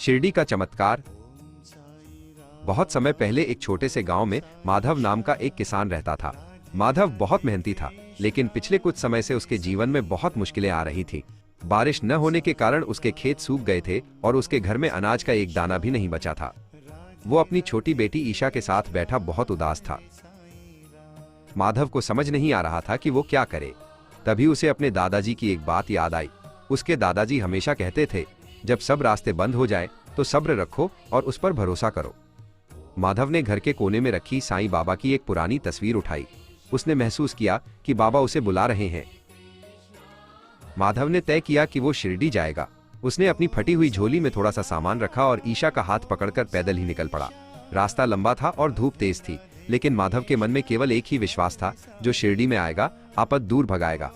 शिरडी का चमत्कार। बहुत समय पहले एक छोटे से गांव में माधव नाम का एक किसान रहता था। माधव बहुत मेहनती था, लेकिन पिछले कुछ समय से उसके जीवन में बहुत मुश्किलें आ रही थी। बारिश न होने के कारण उसके खेत सूख गए थे और उसके घर में अनाज का एक दाना भी नहीं बचा था। वो अपनी छोटी बेटी ईशा के साथ बैठा बहुत उदास था। माधव को समझ नहीं आ रहा था कि वो क्या करे। तभी उसे अपने दादाजी की एक बात याद आई। उसके दादाजी हमेशा कहते थे, जब सब रास्ते बंद हो जाए तो सब्र रखो और उस पर भरोसा करो। माधव ने घर के कोने में रखी साईं बाबा की एक पुरानी तस्वीर उठाई। उसने महसूस किया कि बाबा उसे बुला रहे हैं। माधव ने तय किया कि वो शिरडी जाएगा। उसने अपनी फटी हुई झोली में थोड़ा सा सामान रखा और ईशा का हाथ पकड़कर पैदल ही निकल पड़ा। रास्ता लंबा था और धूप तेज थी, लेकिन माधव के मन में केवल एक ही विश्वास था, जो शिरडी में आएगा आपद दूर भगाएगा।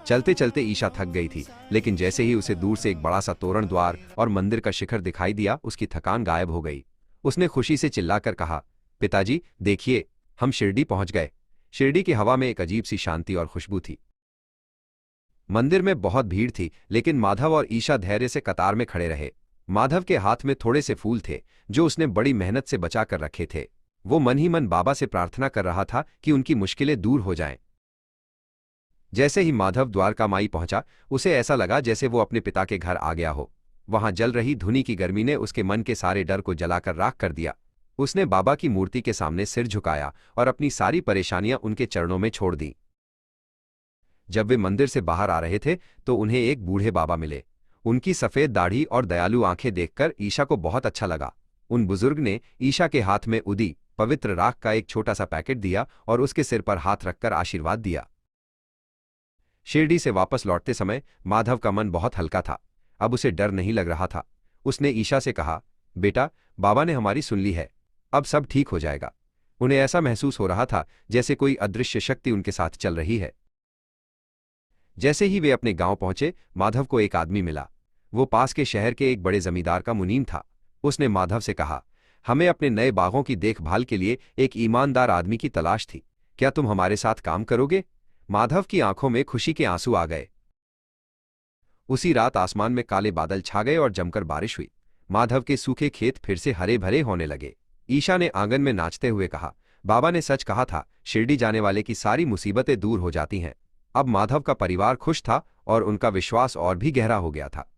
चलते चलते ईशा थक गई थी, लेकिन जैसे ही उसे दूर से एक बड़ा सा तोरण द्वार और मंदिर का शिखर दिखाई दिया, उसकी थकान गायब हो गई। उसने खुशी से चिल्लाकर कहा, पिताजी देखिए, हम शिरडी पहुंच गए। शिरडी की हवा में एक अजीब सी शांति और खुशबू थी। मंदिर में बहुत भीड़ थी, लेकिन माधव और ईशा धैर्य से कतार में खड़े रहे। माधव के हाथ में थोड़े से फूल थे, जो उसने बड़ी मेहनत से बचा कर रखे थे। वो मन ही मन बाबा से प्रार्थना कर रहा था कि उनकी मुश्किलें दूर हो जाएं। जैसे ही माधव द्वारका माई पहुंचा, उसे ऐसा लगा जैसे वो अपने पिता के घर आ गया हो। वहां जल रही धुनी की गर्मी ने उसके मन के सारे डर को जलाकर राख कर दिया। उसने बाबा की मूर्ति के सामने सिर झुकाया और अपनी सारी परेशानियां उनके चरणों में छोड़ दी। जब वे मंदिर से बाहर आ रहे थे तो उन्हें एक बूढ़े बाबा मिले। उनकी सफेद दाढ़ी और दयालु आंखें देखकर ईशा को बहुत अच्छा लगा। उन बुजुर्ग ने ईशा के हाथ में उदी पवित्र राख का एक छोटा सा पैकेट दिया और उसके सिर पर हाथ रखकर आशीर्वाद दिया। शिरडी से वापस लौटते समय माधव का मन बहुत हल्का था। अब उसे डर नहीं लग रहा था। उसने ईशा से कहा, बेटा, बाबा ने हमारी सुन ली है, अब सब ठीक हो जाएगा। उन्हें ऐसा महसूस हो रहा था जैसे कोई अदृश्य शक्ति उनके साथ चल रही है। जैसे ही वे अपने गांव पहुंचे, माधव को एक आदमी मिला। वो पास के शहर के एक बड़े जमींदार का मुनीम था। उसने माधव से कहा, हमें अपने नए बागों की देखभाल के लिए एक ईमानदार आदमी की तलाश थी। क्या तुम हमारे साथ काम करोगे? माधव की आंखों में खुशी के आंसू आ गए। उसी रात आसमान में काले बादल छा गए और जमकर बारिश हुई। माधव के सूखे खेत फिर से हरे भरे होने लगे। ईशा ने आंगन में नाचते हुए कहा, बाबा ने सच कहा था, शिरडी जाने वाले की सारी मुसीबतें दूर हो जाती हैं। अब माधव का परिवार खुश था और उनका विश्वास और भी गहरा हो गया था।